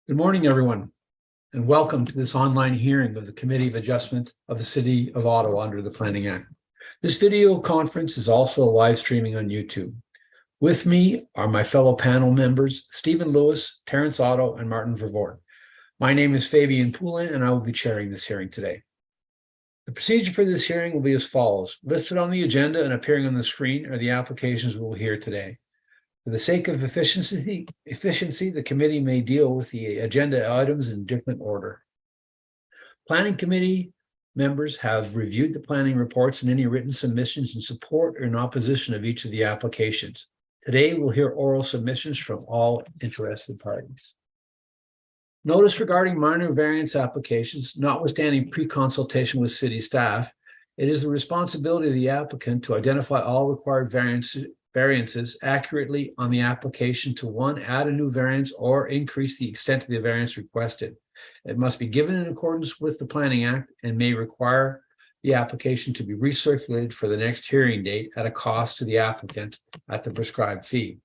Good morning, everyone, and welcome to this online hearing of the Committee of Adjustment of the City of Ottawa under the Planning Act. This video conference is also live streaming on YouTube. With me are my fellow panel members, Stephen Lewis, Terrence Otto, and Martin Vervoort. My name is Fabian Poulin, and I will be chairing this hearing today. The procedure for this hearing will be as follows. Listed on the agenda and appearing on the screen are the applications we will hear today. For the sake of efficiency, the committee may deal with the agenda items in different order. Planning committee members have reviewed the planning reports and any written submissions in support or in opposition of each of the applications. Today, we'll hear oral submissions from all interested parties. Notice regarding minor variance applications, notwithstanding pre-consultation with city staff, it is the responsibility of the applicant to identify all required variances accurately on the application to one, add a new variance or increase the extent of the variance requested. It must be given in accordance with the Planning Act and may require the application to be recirculated for the next hearing date at a cost to the applicant at the prescribed fee.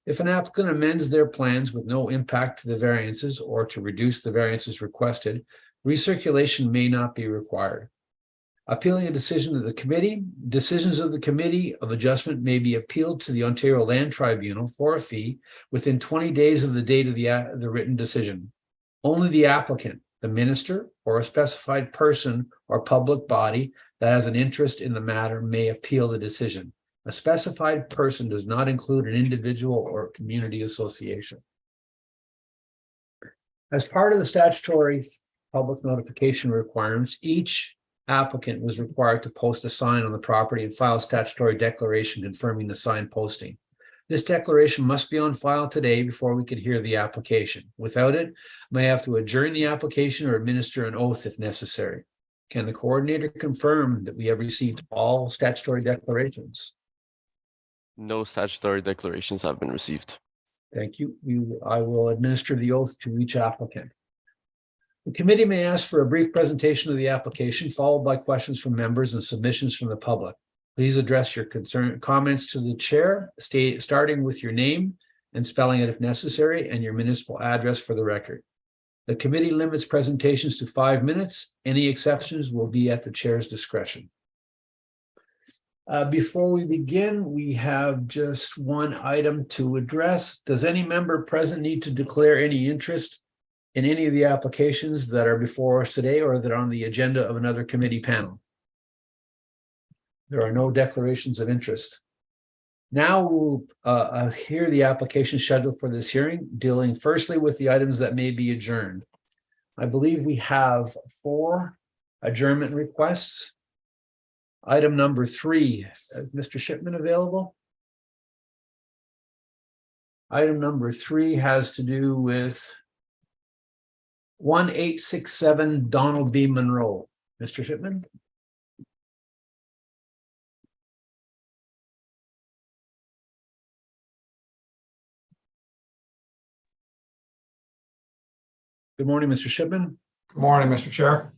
If an applicant amends their plans with no impact to the variances or to reduce the variances requested, recirculation may not be required. Appealing a decision of the committee, decisions of the Committee of Adjustment may be appealed to the Ontario Land Tribunal for a fee within 20 days of the date of the written decision. Only the applicant, the minister, or a specified person or public body that has an interest in the matter may appeal the decision. A specified person does not include an individual or community association. As part of the statutory public notification requirements, each applicant was required to post a sign on the property and file a statutory declaration confirming the sign posting. This declaration must be on file today before we can hear the application. Without it, may have to adjourn the application or administer an oath if necessary. Can the coordinator confirm that we have received all statutory declarations? No statutory declarations have been received. Thank you. I will administer the oath to each applicant. The committee may ask for a brief presentation of the application, followed by questions from members and submissions from the public. Please address your comments to the chair, starting with your name and spelling it if necessary, and your municipal address for the record. The committee limits presentations to 5 minutes. Any exceptions will be at the chair's discretion. Before we begin, we have just one item to address. Does any member present need to declare any interest in any of the applications that are before us today or that are on the agenda of another committee panel? There are no declarations of interest. Now we'll hear the application scheduled for this hearing, dealing firstly with the items that may be adjourned. I believe we have 4 adjournment requests. Item number 3, is Mr. Shipman available? Item number 3 has to do with 1867 Donald B. Munro. Mr. Shipman? Good morning, Mr. Shipman. Good morning, Mr. Chair.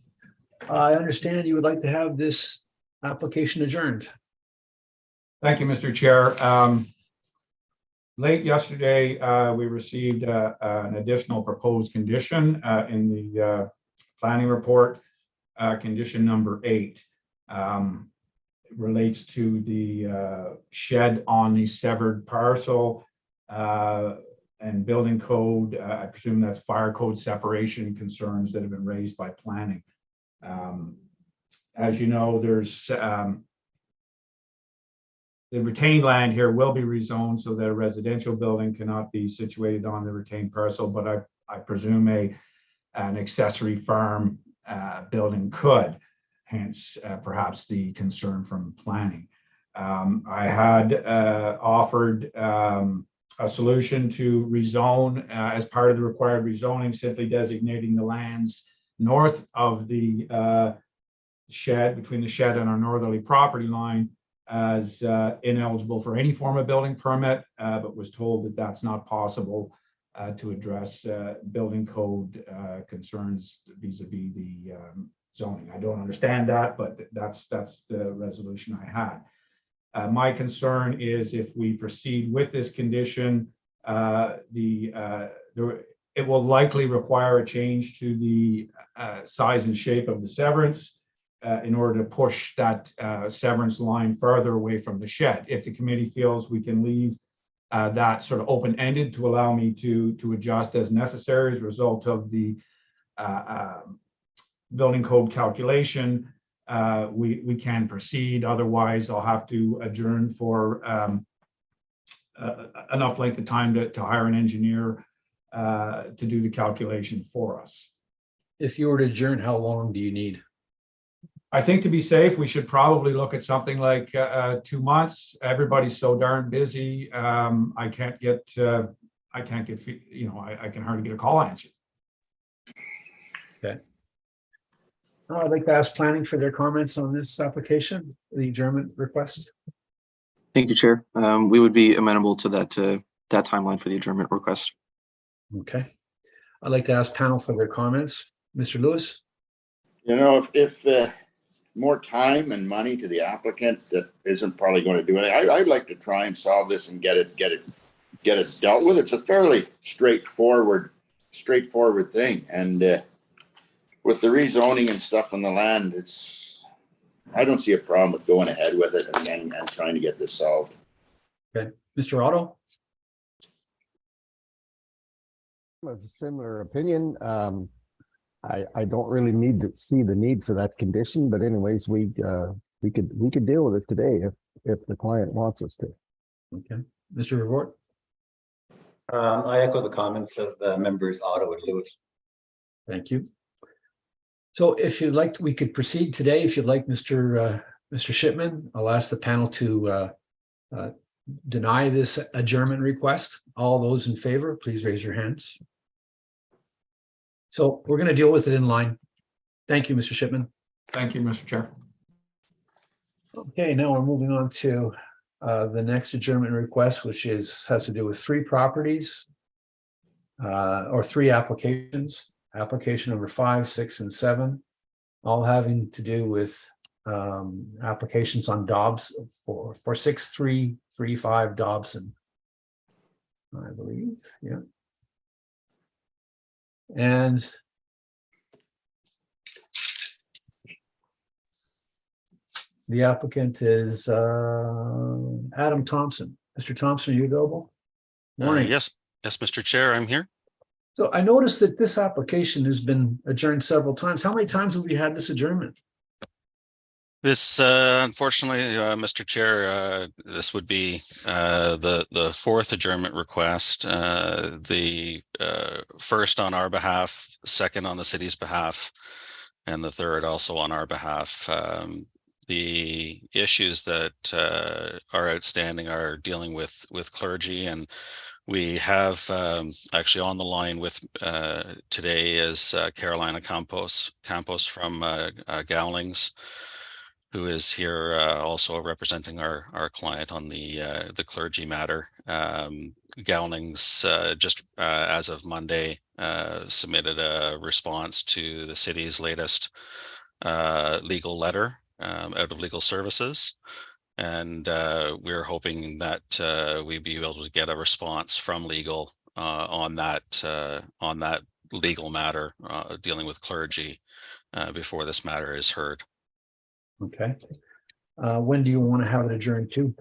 I understand you would like to have this application adjourned. Thank you, Mr. Chair. Late yesterday, we received an additional proposed condition in the planning report, condition number 8. It relates to the shed on the severed parcel and building code. I presume that's fire code separation concerns that have been raised by planning. As you know, there's the retained land here will be rezoned so that a residential building cannot be situated on the retained parcel, but I presume an accessory farm building could, hence perhaps the concern from planning. I had offered a solution to rezone as part of the required rezoning, simply designating the lands north of the shed, between the shed and our northerly property line, as ineligible for any form of building permit, but was told that that's not possible to address building code concerns vis-a-vis the zoning. I don't understand that, but that's the resolution I had. My concern is if we proceed with this condition, It will likely require a change to the size and shape of the severance in order to push that severance line further away from the shed. If the committee feels we can leave that sort of open-ended to allow me to adjust as necessary as a result of the building code calculation, we can proceed. Otherwise, I'll have to adjourn for enough length of time to hire an engineer to do the calculation for us. If you were to adjourn, how long do you need? I think to be safe, we should probably look at something like 2 months. Everybody's so darn busy. I can hardly get a call answered. Okay. I'd like to ask planning for their comments on this application, the adjournment request. Thank you, Chair. We would be amenable to that timeline for the adjournment request. Okay. I'd like to ask panel for their comments. Mr. Lewis? You know, if more time and money to the applicant, that isn't probably going to do anything. I'd like to try and solve this and get it dealt with. It's a fairly straightforward thing, and with the rezoning and stuff on the land, I don't see a problem with going ahead with it and trying to get this solved. Okay. Mr. Otto? I have a similar opinion. I don't really need to see the need for that condition, but anyways, we could deal with it today if the client wants us to. Okay. Mr. Revort? I echo the comments of members Otto and Lewis. Thank you. So if you'd like, we could proceed today. If you'd like, Mr. Shipman, I'll ask the panel to deny this adjournment request. All those in favor, please raise your hands. So we're going to deal with it in line. Thank you, Mr. Shipman. Thank you, Mr. Chair. Okay, now we're moving on to the next adjournment request, which has to do with 3 properties or 3 applications. Application number 5, 6, and 7, all having to do with applications on Dobbs for 6335 Dobson, I believe. Yeah. And the applicant is Adam Thompson. Mr. Thompson, are you available? Morning. Yes, Mr. Chair, I'm here. So I noticed that this application has been adjourned several times. How many times have we had this adjournment? This, unfortunately, Mr. Chair, this would be the 4th adjournment request, the first on our behalf, second on the city's behalf, and the 3rd also on our behalf. The issues that are outstanding are dealing with clergy, and we have actually on the line with today is Carolina Campos from Gowlings, who is here also representing our client on the clergy matter. Gowlings just as of Monday submitted a response to the city's latest legal letter out of legal services. And we're hoping that we'd be able to get a response from legal on that legal matter dealing with clergy before this matter is heard. Okay. When do you want to have it adjourned to?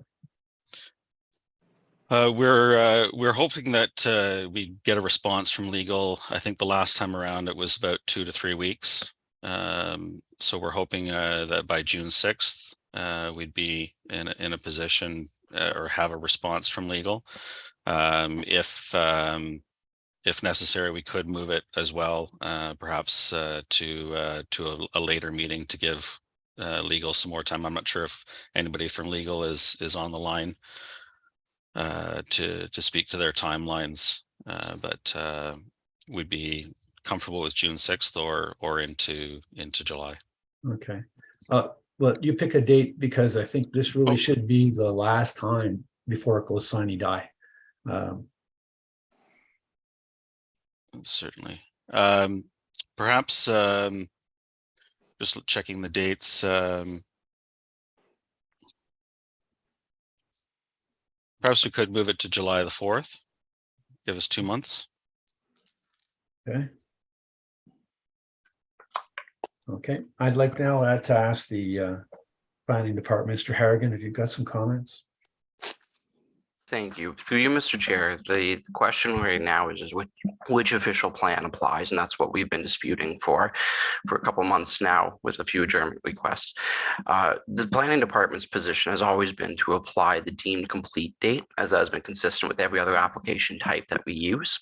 We're hoping that we get a response from legal. I think the last time around it was about 2 to 3 weeks. So we're hoping that by June 6th, we'd be in a position or have a response from legal. If necessary, we could move it as well, perhaps to a later meeting to give legal some more time. I'm not sure if anybody from legal is on the line to speak to their timelines, but we'd be comfortable with June 6th or into July. Okay. Well, you pick a date because I think this really should be the last time before it goes sine die. Certainly. Perhaps just checking the dates. Perhaps we could move it to July the 4th. Give us 2 months. Okay. Okay, I'd like now to ask the planning department, Mr. Harrigan, if you've got some comments. Thank you. Through you, Mr. Chair, the question right now is which official plan applies, and that's what we've been disputing for a couple months now with a few adjournment requests. The planning department's position has always been to apply the deemed complete date, as that has been consistent with every other application type that we use.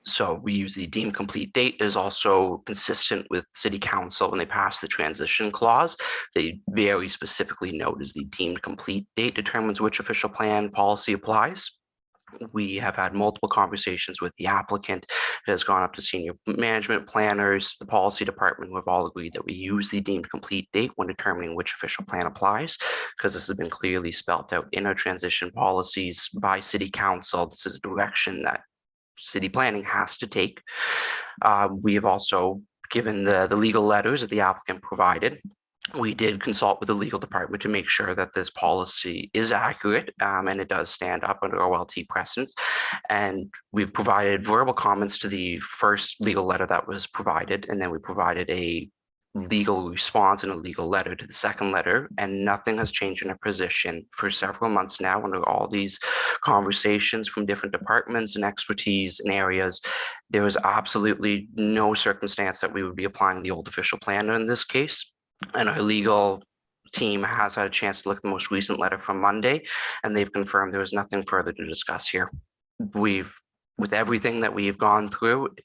So we use the deemed complete date is also consistent with city council when they pass the transition clause. They very specifically note is the deemed complete date determines which official plan policy applies. We have had multiple conversations with the applicant. It has gone up to senior management planners, the policy department, who have all agreed that we use the deemed complete date when determining which official plan applies, because this has been clearly spelled out in our transition policies by city council. This is a direction that city planning has to take. We have also given the legal letters that the applicant provided. We did consult with the legal department to make sure that this policy is accurate and it does stand up under OLT precedents. And we've provided verbal comments to the first legal letter that was provided, and then we provided a legal response and a legal letter to the second letter, and nothing has changed in our position for several months now under all these conversations from different departments and expertise and areas. There is absolutely no circumstance that we would be applying the old official plan in this case, and our legal team has had a chance to look at the most recent letter from Monday, and they've confirmed there is nothing further to discuss here. With everything that we have gone through,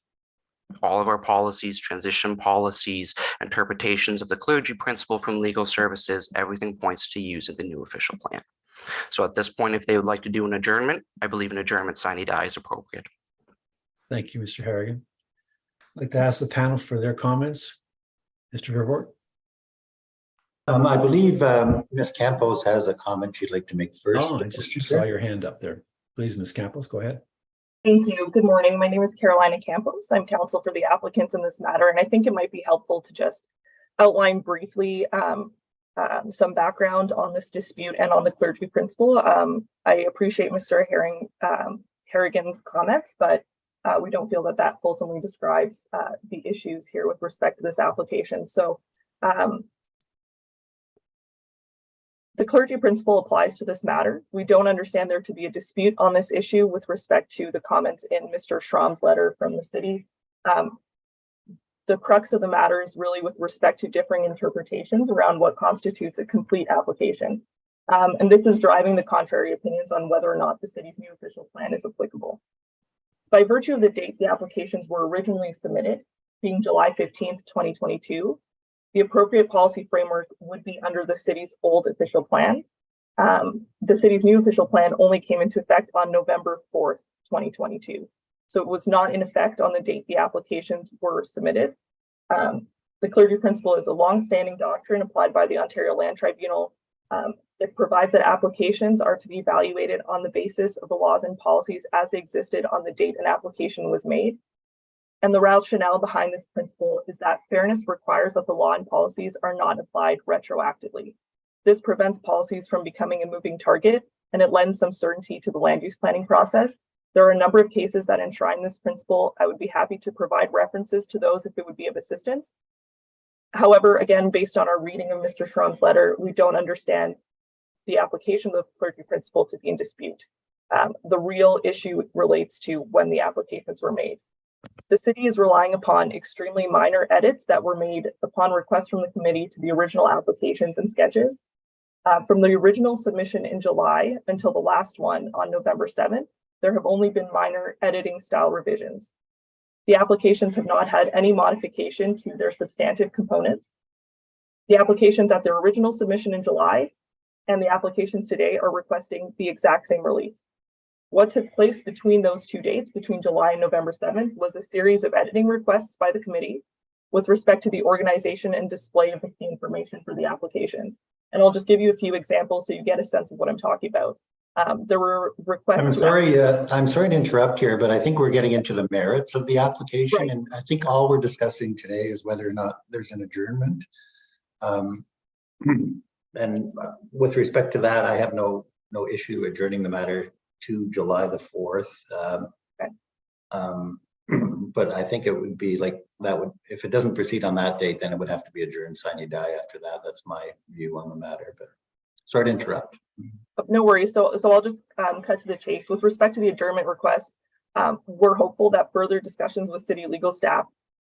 all of our policies, transition policies, interpretations of the clergy principle from legal services, everything points to using the new official plan. So at this point, if they would like to do an adjournment, I believe an adjournment sine die is appropriate. Thank you, Mr. Harrigan. I'd like to ask the panel for their comments. Mr. Vervoort. I believe Ms. Campos has a comment she'd like to make first. Oh, I just saw your hand up there. Please, Ms. Campos, go ahead. Thank you. Good morning. My name is Carolina Campos. I'm counsel for the applicants in this matter, and I think it might be helpful to just outline briefly some background on this dispute and on the clergy principle. I appreciate Mr. Harrigan's comments, but we don't feel that fulsomely describes the issues here with respect to this application. So the clergy principle applies to this matter. We don't understand there to be a dispute on this issue with respect to the comments in Mr. Schramm's letter from the city. The crux of the matter is really with respect to differing interpretations around what constitutes a complete application. And this is driving the contrary opinions on whether or not the city's new official plan is applicable. By virtue of the date the applications were originally submitted, being July 15th, 2022, the appropriate policy framework would be under the city's old official plan. The city's new official plan only came into effect on November 4th, 2022. So it was not in effect on the date the applications were submitted. The clergy principle is a long-standing doctrine applied by the Ontario Land Tribunal. It provides that applications are to be evaluated on the basis of the laws and policies as they existed on the date an application was made. And the rationale behind this principle is that fairness requires that the law and policies are not applied retroactively. This prevents policies from becoming a moving target, and it lends some certainty to the land use planning process. There are a number of cases that enshrine this principle. I would be happy to provide references to those if it would be of assistance. However, again, based on our reading of Mr. Schramm's letter, we don't understand the application of the clergy principle to be in dispute. The real issue relates to when the applications were made. The city is relying upon extremely minor edits that were made upon request from the committee to the original applications and sketches. From the original submission in July until the last one on November 7th, there have only been minor editing style revisions. The applications have not had any modification to their substantive components. The applications at their original submission in July and the applications today are requesting the exact same relief. What took place between those two dates, between July and November 7th, was a series of editing requests by the committee with respect to the organization and display of the key information for the applications. And I'll just give you a few examples so you get a sense of what I'm talking about. There were requests. I'm sorry to interrupt here, but I think we're getting into the merits of the application. Right. And I think all we're discussing today is whether or not there's an adjournment. And with respect to that, I have no issue adjourning the matter to July the 4th. But I think it would be like, that would, if it doesn't proceed on that date, then it would have to be adjourned, sine die after that. That's my view on the matter, but sorry to interrupt. No worries. So I'll just cut to the chase. With respect to the adjournment request, we're hopeful that further discussions with city legal staff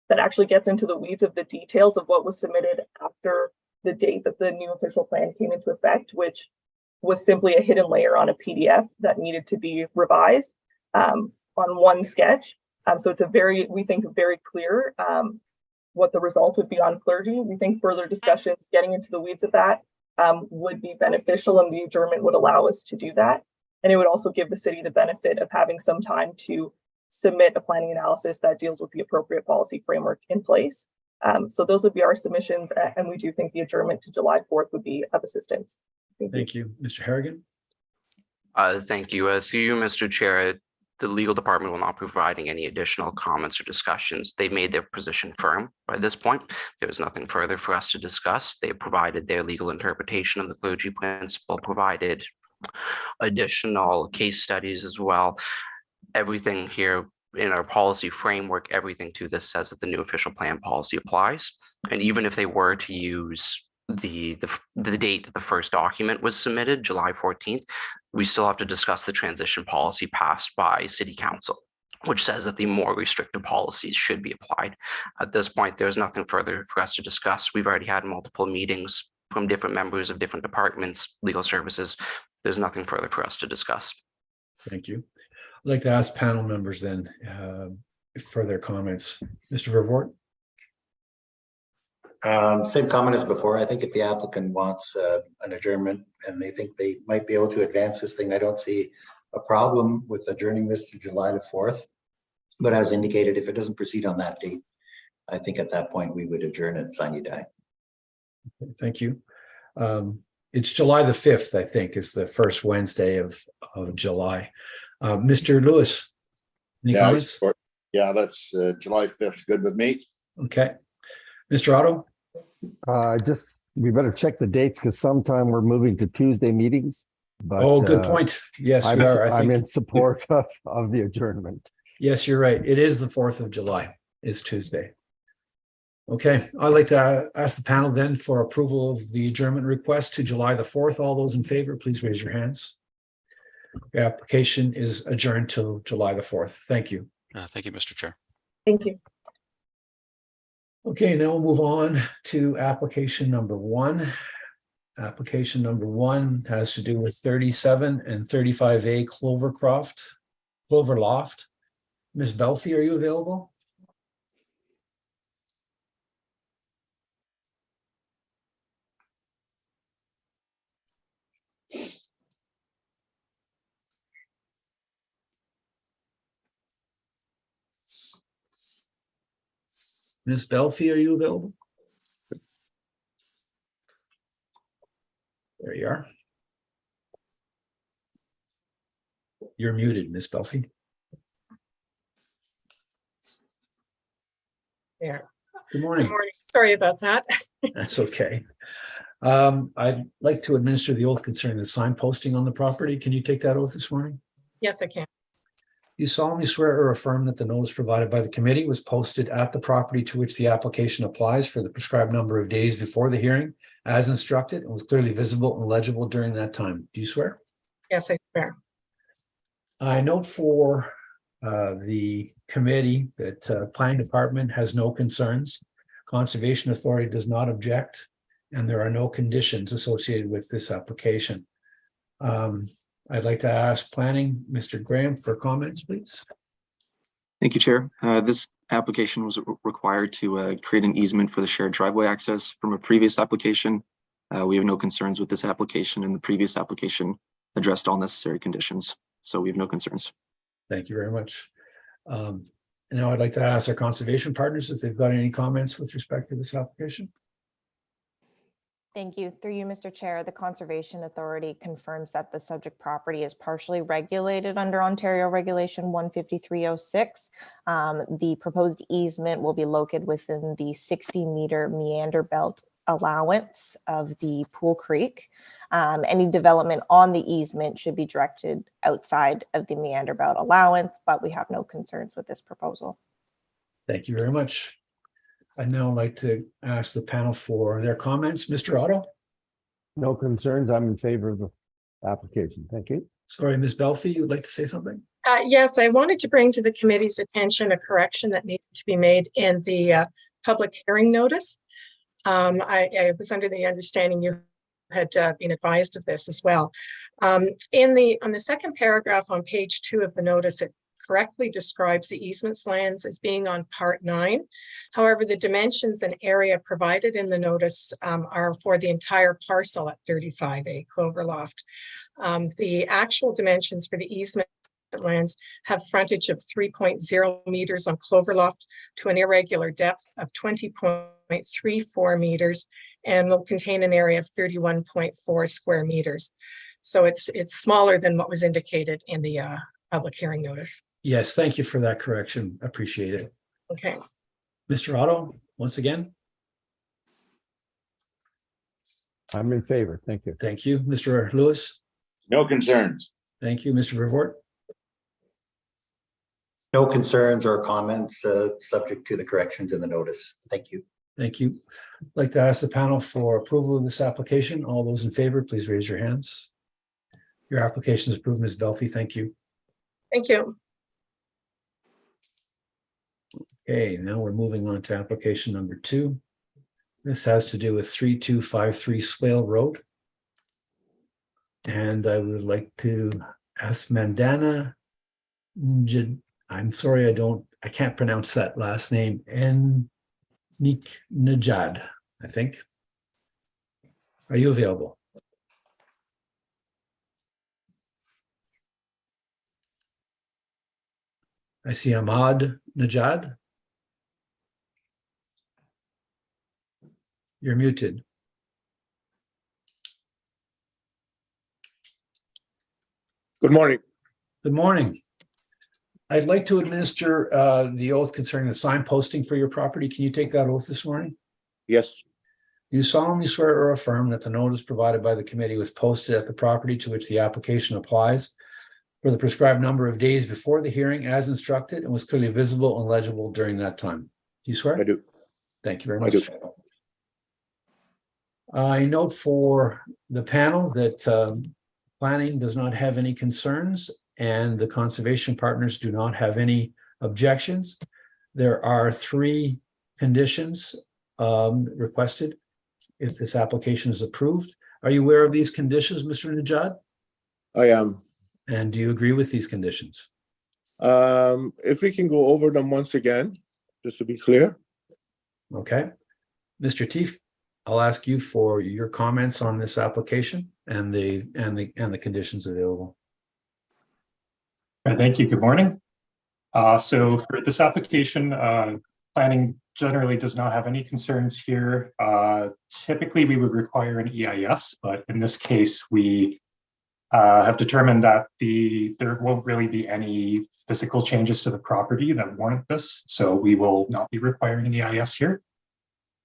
that actually gets into the weeds of the details of what was submitted after the date that the new official plan came into effect, which was simply a hidden layer on a PDF that needed to be revised on one sketch. So it's we think very clear what the result would be on clergy. We think further discussions, getting into the weeds of that would be beneficial, and the adjournment would allow us to do that. And it would also give the city the benefit of having some time to submit a planning analysis that deals with the appropriate policy framework in place. So those would be our submissions, and we do think the adjournment to July 4th would be of assistance. Thank you. Mr. Harrigan? Thank you. Through you, Mr. Chair, the legal department will not be providing any additional comments or discussions. They've made their position firm by this point. There was nothing further for us to discuss. They provided their legal interpretation of the clergy principle, provided additional case studies as well. Everything here in our policy framework, everything to this says that the new official plan policy applies. And even if they were to use the date that the first document was submitted, July 14th, we still have to discuss the transition policy passed by City Council, which says that the more restrictive policies should be applied. At this point, there's nothing further for us to discuss. We've already had multiple meetings from different members of different departments, legal services. There's nothing further for us to discuss. Thank you. I'd like to ask panel members then for their comments. Mr. Vervoort? Same comment as before. I think if the applicant wants an adjournment and they think they might be able to advance this thing, I don't see a problem with adjourning this to July the 4th. But as indicated, if it doesn't proceed on that date, I think at that point we would adjourn it, sine die. Thank you. It's July the 5th, I think, is the first Wednesday of July. Mr. Lewis, any comments? Yeah, that's July 5th. Good with me. Okay. Mr. Otto? We better check the dates because sometime we're moving to Tuesday meetings. But, oh, good point. Yes, we are. I'm in support of the adjournment. Yes, you're right. It is the 4th of July. It's Tuesday. Okay, I'd like to ask the panel then for approval of the adjournment request to July the 4th. All those in favor, please raise your hands. The application is adjourned till July the 4th. Thank you. Thank you, Mr. Chair. Thank you. Okay, now we'll move on to application number 1. Application number 1 has to do with 37 and 35A Cloverloft. Ms. Belfi, are you available? Ms. Belfi, are you available? There you are. You're muted, Ms. Belfi. There. Good morning. Good morning. Sorry about that. That's okay. I'd like to administer the oath concerning the sign posting on the property. Can you take that oath this morning? Yes, I can. You solemnly swear or affirm that the notice provided by the committee was posted at the property to which the application applies for the prescribed number of days before the hearing, as instructed, and was clearly visible and legible during that time. Do you swear? Yes, I swear. I note for the committee that planning department has no concerns. Conservation Authority does not object, and there are no conditions associated with this application. I'd like to ask planning, Mr. Graham, for comments, please. Thank you, Chair. This application was required to create an easement for the shared driveway access from a previous application. We have no concerns with this application, and the previous application addressed all necessary conditions, so we have no concerns. Thank you very much. Now I'd like to ask our conservation partners if they've got any comments with respect to this application. Thank you. Through you, Mr. Chair, the Conservation Authority confirms that the subject property is partially regulated under Ontario Regulation 15306. The proposed easement will be located within the 60-meter meander belt allowance of the Pool Creek. Any development on the easement should be directed outside of the meander belt allowance, but we have no concerns with this proposal. Thank you very much. I'd now like to ask the panel for their comments. Mr. Otto? No concerns. I'm in favor of the application. Thank you. Sorry, Ms. Belfi, you'd like to say something? Yes, I wanted to bring to the committee's attention a correction that needed to be made in the public hearing notice. I was under the understanding you had been advised of this as well. On the second paragraph on page 2 of the notice, it correctly describes the easements lands as being on part 9. However, the dimensions and area provided in the notice are for the entire parcel at 35A Cloverloft. The actual dimensions for the easement lands have frontage of 3.0 meters on Cloverloft to an irregular depth of 20.34 meters and will contain an area of 31.4 square meters. So it's smaller than what was indicated in the public hearing notice. Yes, thank you for that correction. Appreciate it. Okay. Mr. Otto, once again, I'm in favor. Thank you. thank you. Mr. Lewis, No concerns. thank you. Mr. Vervoort, No concerns or comments, subject to the corrections in the notice. Thank you. thank you. I'd like to ask the panel for approval of this application. All those in favor, please raise your hands. Your application is approved, Ms. Belfi. Thank you. Thank you. Okay, now we're moving on to application number 2. This has to do with 3253 Swale Road. And I would like to ask Mandana, I'm sorry, I can't pronounce that last name, and Najad, I think. Are you available? I see Ahmad Najad. You're muted. Good morning. Good morning. I'd like to administer the oath concerning the sign posting for your property. Can you take that oath this morning? Yes, You solemnly swear or affirm that the notice provided by the committee was posted at the property to which the application applies for the prescribed number of days before the hearing as instructed and was clearly visible and legible during that time. Do you swear? I do. Thank you very I do. much. I note for the panel that planning does not have any concerns and the conservation partners do not have any objections. There are 3 conditions requested if this application is approved. Are you aware of these conditions, Mr. Najad? I am. And do you agree with these conditions? If we can go over them once again, just to be clear. Okay. Mr. Teef, I'll ask you for your comments on this application and the conditions available. Thank you. Good morning. So for this application, planning generally does not have any concerns here. Typically, we would require an EIS, but in this case, we have determined that there won't really be any physical changes to the property that warrant this, so we will not be requiring an EIS here.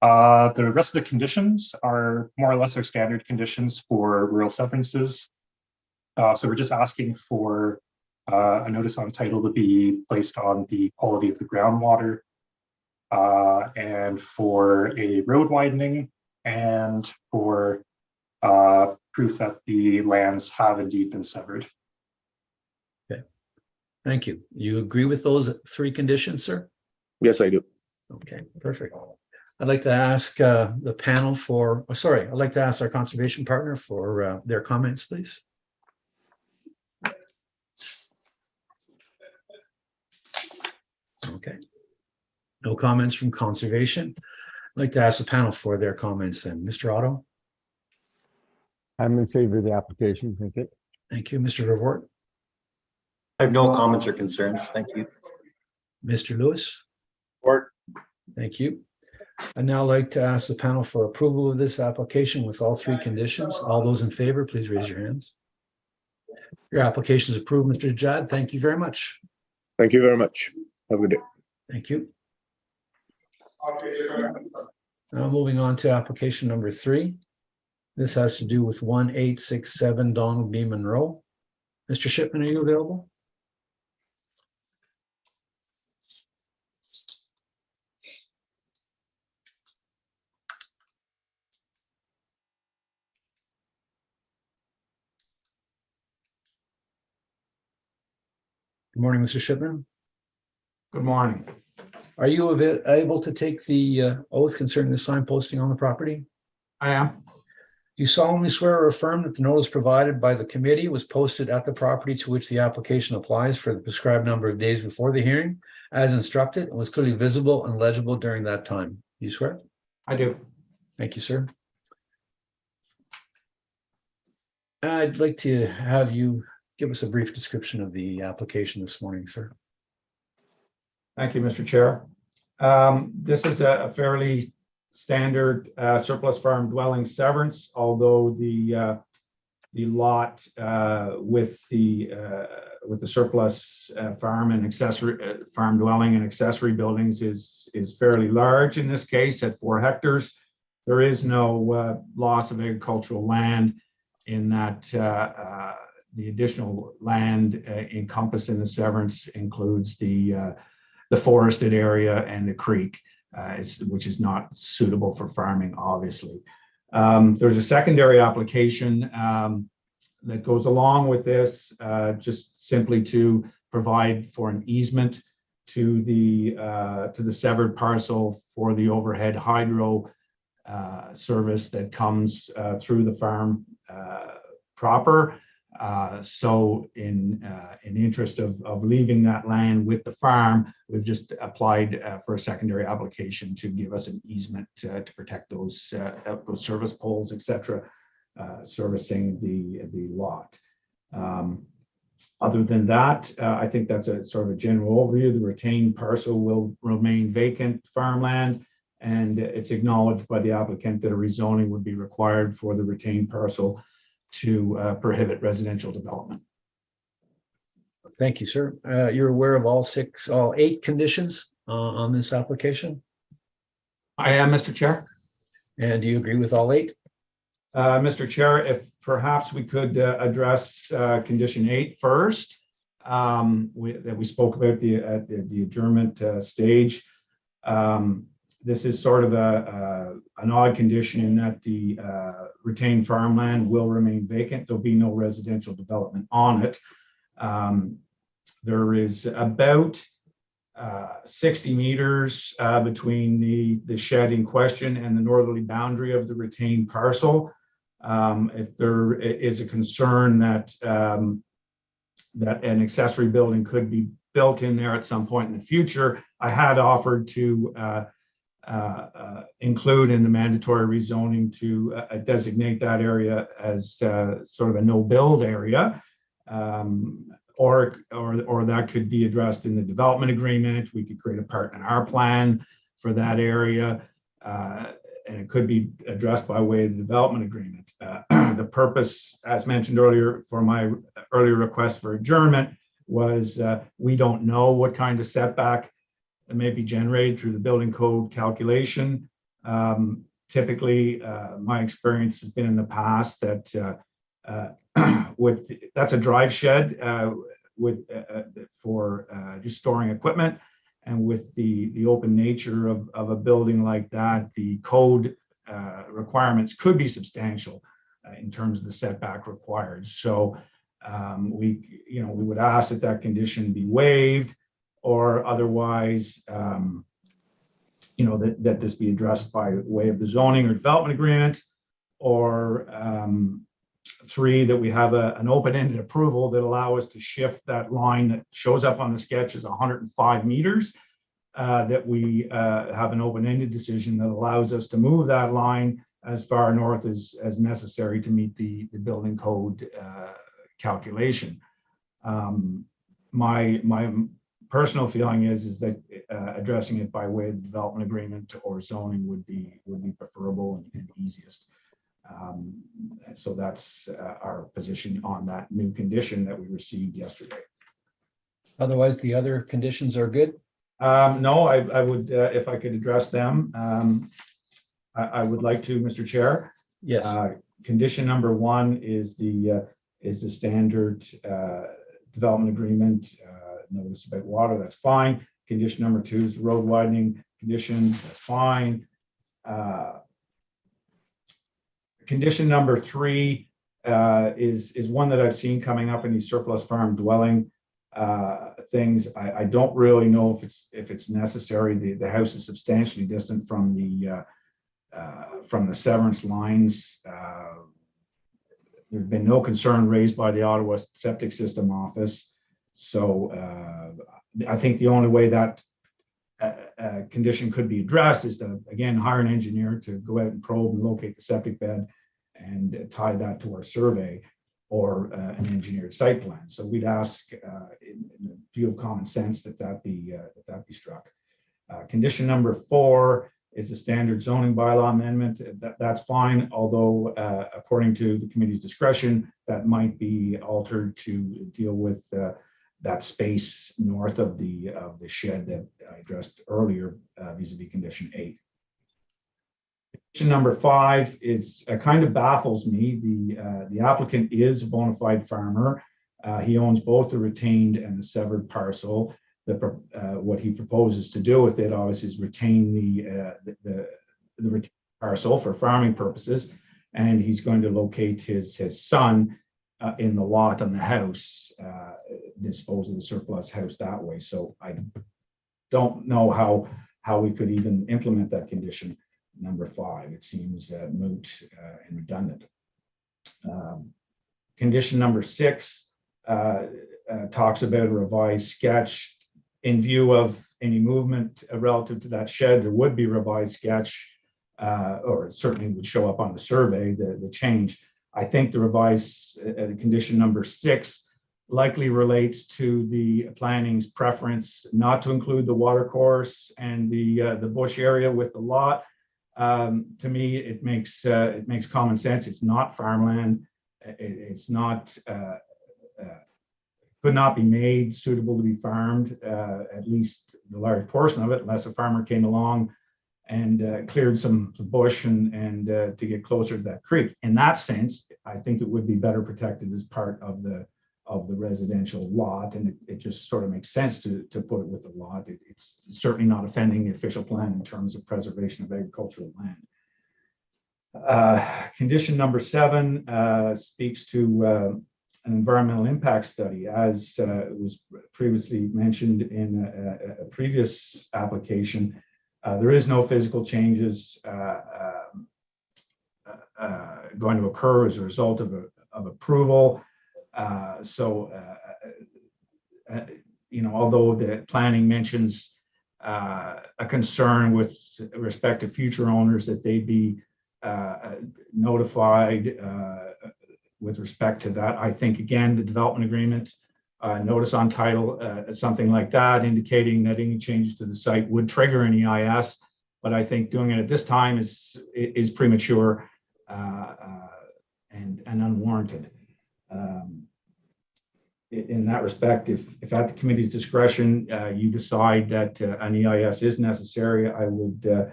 The rest of the conditions are more or less our standard conditions for rural severances. So we're just asking for a notice on title to be placed on the quality of the groundwater, and for a road widening, and for proof that the lands have indeed been severed. Okay, thank you. You agree with those 3 conditions, sir? Yes, I do. Okay, perfect. I'd like to ask the panel for, I'd like to ask our conservation partner for their comments, please. Okay. No comments from conservation. I'd like to ask the panel for their comments then. Mr. Otto? I'm in favor of the application. Thank you. Thank you. Mr. Vervoort? I have no comments or concerns. Thank you. Mr. Lewis? Or Thank you. I'd now like to ask the panel for approval of this application with all 3 conditions. All those in favor, please raise your hands. Your application is approved, Mr. Jad. Thank you very much. Thank you very much. Have a good day. Thank you. Now moving on to application number 3. This has to do with 1867 Donald B. Munro. Mr. Shipman, are you available? Good morning, Mr. Shipman. Good morning. Are you able to take the oath concerning the sign posting on the property? I am. You solemnly swear or affirm that the notice provided by the committee was posted at the property to which the application applies for the prescribed number of days before the hearing, as instructed, and was clearly visible and legible during that time? You swear? I do. Thank you, sir. I'd like to have you give us a brief description of the application this morning, sir. Thank you, Mr. Chair. This is a fairly standard surplus farm dwelling severance, although the lot with the surplus farm and accessory farm dwelling and accessory buildings is fairly large in this case at 4 hectares. There is no loss of agricultural land in that the additional land encompassed in the severance includes the forested area and the creek, which is not suitable for farming, obviously. There's a secondary application that goes along with this, just simply to provide for an easement to the severed parcel for the overhead hydro service that comes through the farm proper. So in the interest of leaving that land with the farm, we've just applied for a secondary application to give us an easement to protect those service poles, etc., servicing the lot. Other than that, I think that's a sort of a general overview. The retained parcel will remain vacant farmland, and it's acknowledged by the applicant that a rezoning would be required for the retained parcel to prohibit residential development. Thank you, sir. You're aware of all 8 conditions on this application? I am, Mr. Chair. And do you agree with all 8? Mr. Chair, if perhaps we could address condition 8 first, that we spoke about at the adjournment stage. This is sort of an odd condition in that the retained farmland will remain vacant. There'll be no residential development on it. There is about 60 meters between the shed in question and the northerly boundary of the retained parcel. If there is a concern that that an accessory building could be built in there at some point in the future, I had offered to include in the mandatory rezoning to designate that area as sort of a no-build area, or that could be addressed in the development agreement. We could create a part in our plan for that area, and it could be addressed by way of the development agreement. The purpose, as mentioned earlier, for my earlier request for adjournment was we don't know what kind of setback that may be generated through the building code calculation. Typically, my experience has been in the past that that's a drive shed for just storing equipment, and with the open nature of a building like that, the code requirements could be substantial in terms of the setback required. So we would ask that condition be waived, or otherwise, that this be addressed by way of the zoning or development agreement, or 3, that we have an open-ended approval that allow us to shift that line that shows up on the sketch as 105 meters, that we have an open-ended decision that allows us to move that line as far north as necessary to meet the building code calculation. My personal feeling is that addressing it by way of the development agreement or zoning would be preferable and easiest. So that's our position on that new condition that we received yesterday. Otherwise, the other conditions are good? No, I would, if I could address them, I would like to, Mr. Chair. Yes. Condition number 1 is the standard development agreement, notice about water, that's fine. Condition number 2 is the road widening condition, that's fine. Condition number 3 is one that I've seen coming up in these surplus farm dwelling things. I don't really know if it's necessary. The house is substantially distant from the severance lines. There's been no concern raised by the Ottawa Septic System Office. So I think the only way that condition could be addressed is to, again, hire an engineer to go out and probe and locate the septic bed and tie that to our survey or an engineered site plan. So we'd ask, in view of common sense, that be struck. Condition number 4 is a standard zoning bylaw amendment. That's fine, although according to the committee's discretion, that might be altered to deal with that space north of the shed that I addressed earlier vis-a-vis condition 8. Condition number 5 is kind of baffles me. The applicant is a bona fide farmer. He owns both the retained and the severed parcel. What he proposes to do with it, obviously, is retain the retained parcel for farming purposes, and he's going to locate his son in the lot on the house, dispose of the surplus house that way. So I don't know how we could even implement that condition number 5. It seems moot and redundant. Condition number 6 talks about a revised sketch. In view of any movement relative to that shed, there would be a revised sketch, or it certainly would show up on the survey, the change. I think the revised condition number 6 likely relates to the planning's preference not to include the water course and the bush area with the lot. To me, it makes common sense. It's not farmland. It's not could not be made suitable to be farmed, at least the large portion of it, unless a farmer came along and cleared some bush and to get closer to that creek. In that sense, I think it would be better protected as part of the residential lot, and it just sort of makes sense to put it with the lot. It's certainly not offending the official plan in terms of preservation of agricultural land. Condition number 7 speaks to an environmental impact study, as was previously mentioned in a previous application. There is no physical changes going to occur as a result of approval. Although the planning mentions a concern with respect to future owners that they be notified with respect to that, I think, again, the development agreement, notice on title, something like that, indicating that any changes to the site would trigger an EIS. But I think doing it at this time is premature and unwarranted. In that respect, if at the committee's discretion you decide that an EIS is necessary, I would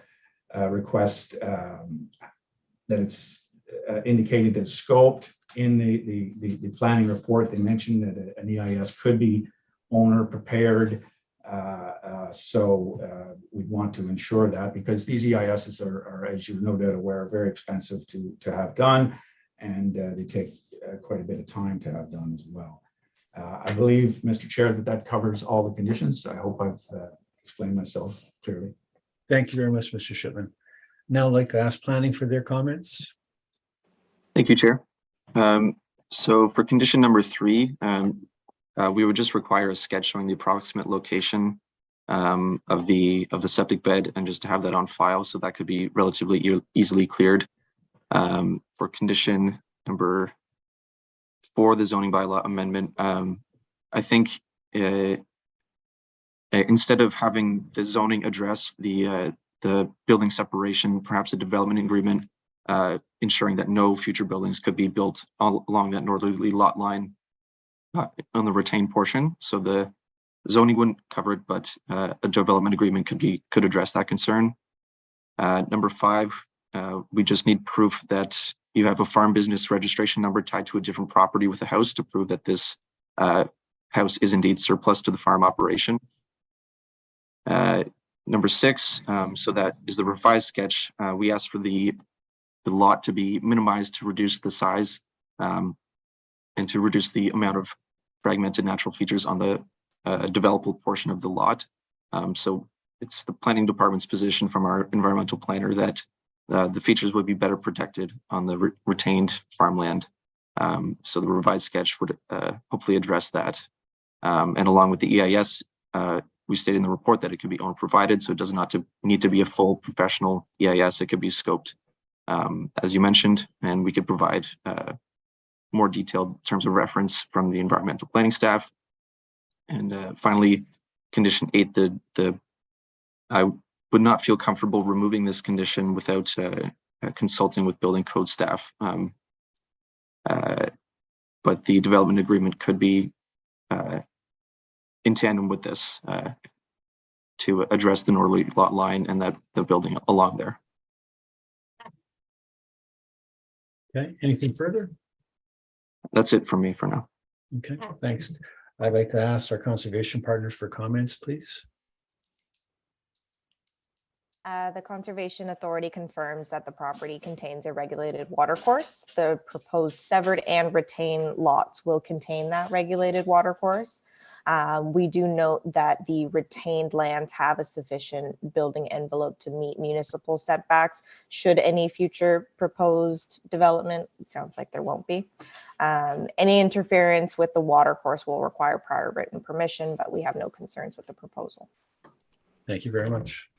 request that it's indicated as scoped in the planning report. They mentioned that an EIS could be owner prepared. We'd want to ensure that, because these EISs are, as you're no doubt aware, very expensive to have done, and they take quite a bit of time to have done as well. I believe, Mr. Chair, that covers all the conditions. I hope I've explained myself clearly. Thank you very much, Mr. Shipman. Now I'd like to ask planning for their comments. Thank you, Chair. So for condition number 3, we would just require a sketch showing the approximate location of the septic bed, and just to have that on file, so that could be relatively easily cleared. For condition number 4, the zoning bylaw amendment, I think instead of having the zoning address the building separation, perhaps a development agreement ensuring that no future buildings could be built along that northerly lot line on the retained portion. So the zoning wouldn't cover it, but a development agreement could address that concern. Number 5, we just need proof that you have a farm business registration number tied to a different property with a house to prove that this house is indeed surplus to the farm operation. Number 6, so that is the revised sketch. We asked for the lot to be minimized to reduce the size and to reduce the amount of fragmented natural features on the developable portion of the lot. So it's the planning department's position from our environmental planner that the features would be better protected on the retained farmland. So the revised sketch would hopefully address that. And along with the EIS, we stated in the report that it could be owner provided, so it does not need to be a full professional EIS. It could be scoped, as you mentioned, and we could provide more detailed terms of reference from the environmental planning staff. And finally, condition 8, I would not feel comfortable removing this condition without consulting with building code staff. But the development agreement could be in tandem with this to address the northerly lot line and that the building along there. Okay, anything further? That's it from me for now. Okay, thanks. I'd like to ask our conservation partners for comments, please. The Conservation Authority confirms that the property contains a regulated watercourse. The proposed severed and retained lots will contain that regulated watercourse. We do note that the retained lands have a sufficient building envelope to meet municipal setbacks. Should any future proposed development, it sounds like there won't be. Any interference with the watercourse will require prior written permission, but we have no concerns with the proposal. Thank you very much.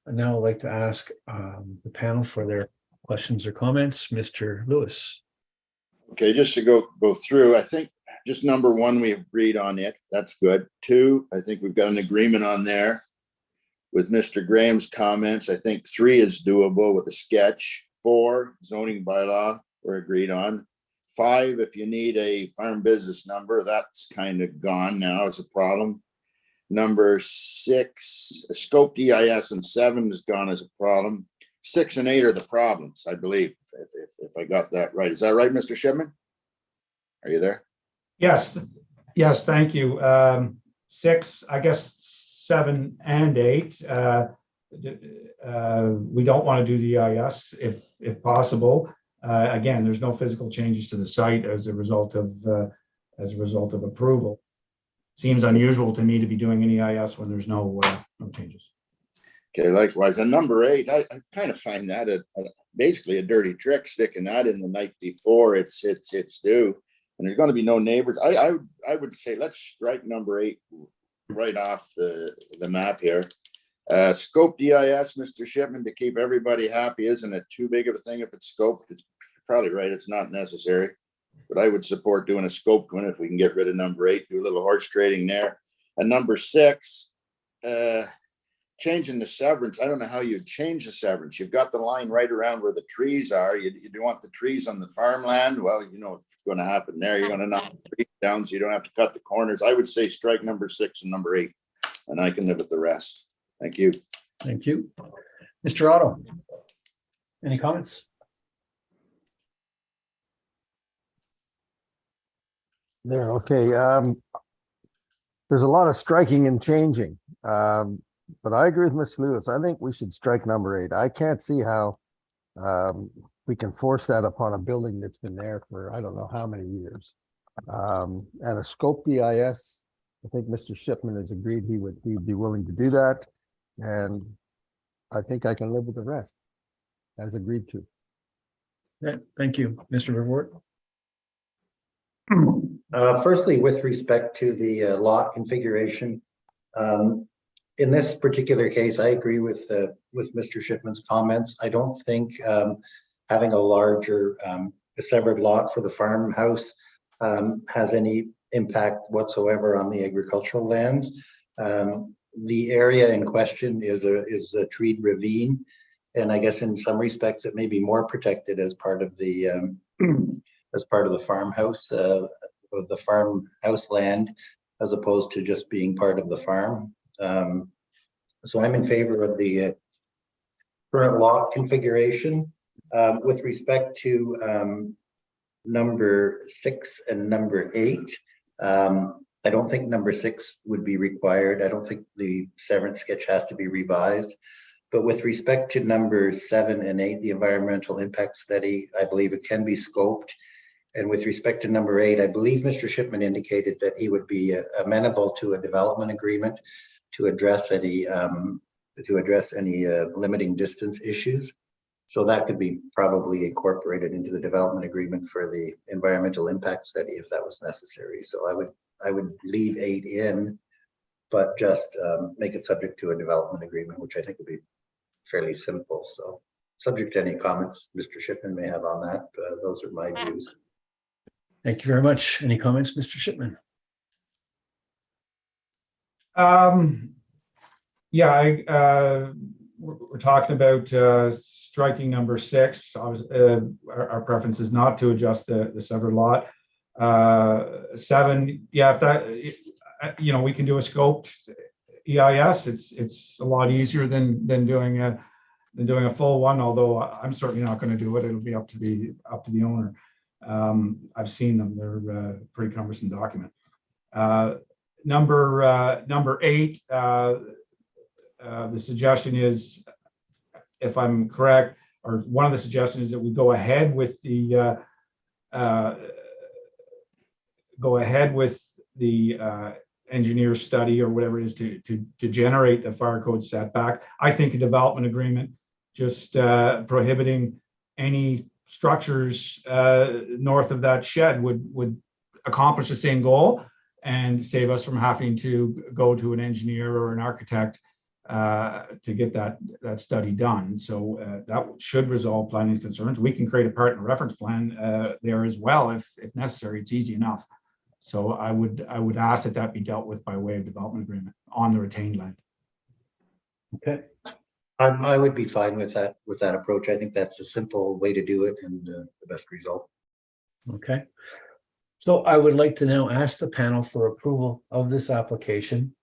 And now I'd like to ask the panel for their questions or comments. Mr. Lewis. Okay, just to go through, I think just number 1, we agreed on it. That's good. 2, I think we've got an agreement on there with Mr. Graham's comments. I think 3 is doable with a sketch. 4, zoning bylaw, we're agreed on. 5, if you need a farm business number, that's kind of gone now as a problem. Number 6, a scoped EIS, and 7 is gone as a problem. 6 and 8 are the problems, I believe, if I got that right. Is that right, Mr. Shipman? Are you there? Yes, thank you. 6, I guess 7 and 8. We don't want to do the EIS if possible. Again, there's no physical changes to the site as a result of approval. Seems unusual to me to be doing an EIS when there's no changes. Okay, likewise. And number 8, I kind of find that basically a dirty trick, sticking that in the night before it's due. And there's going to be no neighbors. I would say let's strike number 8 right off the map here. Scoped EIS, Mr. Shipman, to keep everybody happy. Isn't it too big of a thing if it's scoped? It's probably right. It's not necessary. But I would support doing a scoped one if we can get rid of number 8, do a little horse trading there. And number 6, changing the severance. I don't know how you'd change the severance. You've got the line right around where the trees are. You do want the trees on the farmland. Well, you know what's going to happen there. You're going to knock the trees down so you don't have to cut the corners. I would say strike number 6 and number 8, and I can live with the rest. Thank you. Thank you. Mr. Otto, any comments? There, okay. There's a lot of striking and changing. But I agree with Ms. Lewis. I think we should strike number 8. I can't see how we can force that upon a building that's been there for I don't know how many years. And a scope EIS, I think Mr. Shipman has agreed he'd be willing to do that. And I think I can live with the rest as agreed to. Yeah, thank you. Mr. Vervoort. Firstly, with respect to the lot configuration, in this particular case, I agree with Mr. Shipman's comments. I don't think having a larger severed lot for the farmhouse has any impact whatsoever on the agricultural lands. The area in question is a treed ravine, and I guess in some respects it may be more protected as part of the farmhouse, the farmhouse land, as opposed to just being part of the farm. So I'm in favor of the current lot configuration. With respect to number 6 and number 8, I don't think number 6 would be required. I don't think the severance sketch has to be revised. But with respect to number 7 and 8, the environmental impact study, I believe it can be scoped. And with respect to number 8, I believe Mr. Shipman indicated that he would be amenable to a development agreement to address any limiting distance issues. So that could be probably incorporated into the development agreement for the environmental impact study if that was necessary. So I would leave 8 in, but just make it subject to a development agreement, which I think would be fairly simple. So subject to any comments Mr. Shipman may have on that, those are my views. Thank you very much. Any comments, Mr. Shipman? Yeah, we're talking about striking number 6. Our preference is not to adjust the severed lot. 7, yeah, if that, we can do a scoped EIS. It's a lot easier than doing a full one. Although I'm certainly not going to do it. It'll be up to the owner. I've seen them. They're a pretty cumbersome document. Number 8. The suggestion is, if I'm correct, or one of the suggestions is that we go ahead with the engineer study or whatever it is to generate the fire code setback. I think a development agreement just prohibiting any structures north of that shed would accomplish the same goal and save us from having to go to an engineer or an architect to get that study done. So that should resolve planning concerns. We can create a partner reference plan there as well if necessary. It's easy enough. So I would ask that be dealt with by way of development agreement on the retained land. Okay. I would be fine with that approach. I think that's a simple way to do it and the best result. Okay. So I would like to now ask the panel for approval of this application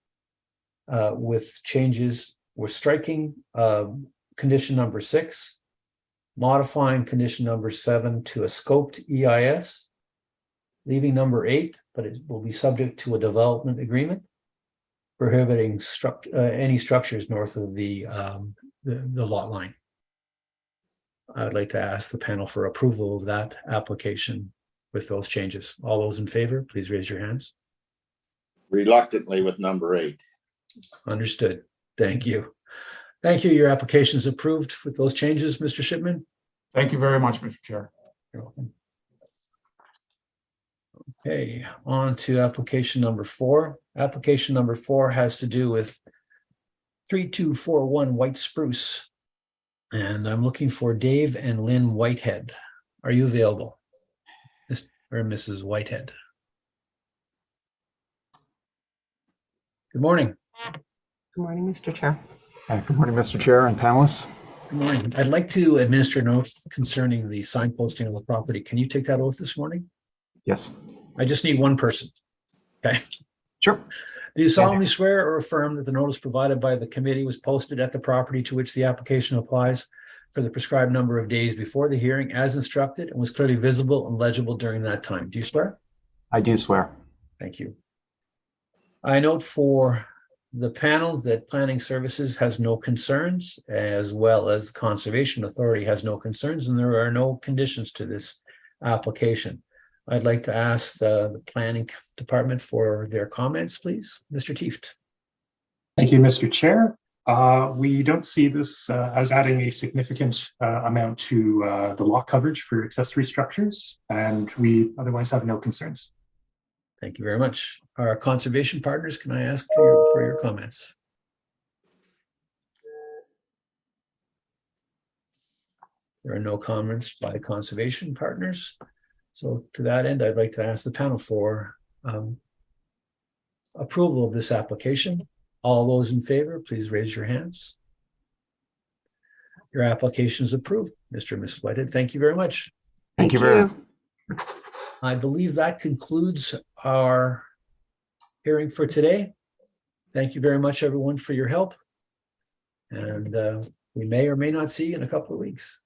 with changes. We're striking condition number 6, modifying condition number 7 to a scoped EIS, leaving number 8, but it will be subject to a development agreement, prohibiting any structures north of the lot line. I would like to ask the panel for approval of that application with those changes. All those in favor, please raise your hands. Reluctantly with number 8. Understood. Thank you. Thank you. Your application is approved with those changes, Mr. Shipman. Thank you very much, Mr. Chair. You're welcome. Okay, on to application number 4. Application number 4 has to do with 3241 White Spruce. And I'm looking for Dave and Lynn Whitehead. Are you available? Mr. or Mrs. Whitehead? Good morning. Good morning, Mr. Chair. Good morning, Mr. Chair and panelists. Good morning. I'd like to administer an oath concerning the signposting of the property. Can you take that oath this morning? Yes. I just need one person. Okay. Sure. Do you solemnly swear or affirm that the notice provided by the committee was posted at the property to which the application applies for the prescribed number of days before the hearing as instructed and was clearly visible and legible during that time? Do you swear? I do swear. Thank you. I note for the panel that Planning Services has no concerns, as well as Conservation Authority has no concerns, and there are no conditions to this application. I'd like to ask the Planning Department for their comments, please. Mr. Tieft. Thank you, Mr. Chair. We don't see this as adding a significant amount to the lot coverage for accessory structures, and we otherwise have no concerns. Thank you very much. Our conservation partners, can I ask for your comments? There are no comments by conservation partners. So to that end, I'd like to ask the panel for approval of this application. All those in favor, please raise your hands. Your application is approved, Mr. and Mrs. Whitehead. Thank you very much. Thank you very much. I believe that concludes our hearing for today. Thank you very much, everyone, for your help. And we may or may not see you in a couple of weeks.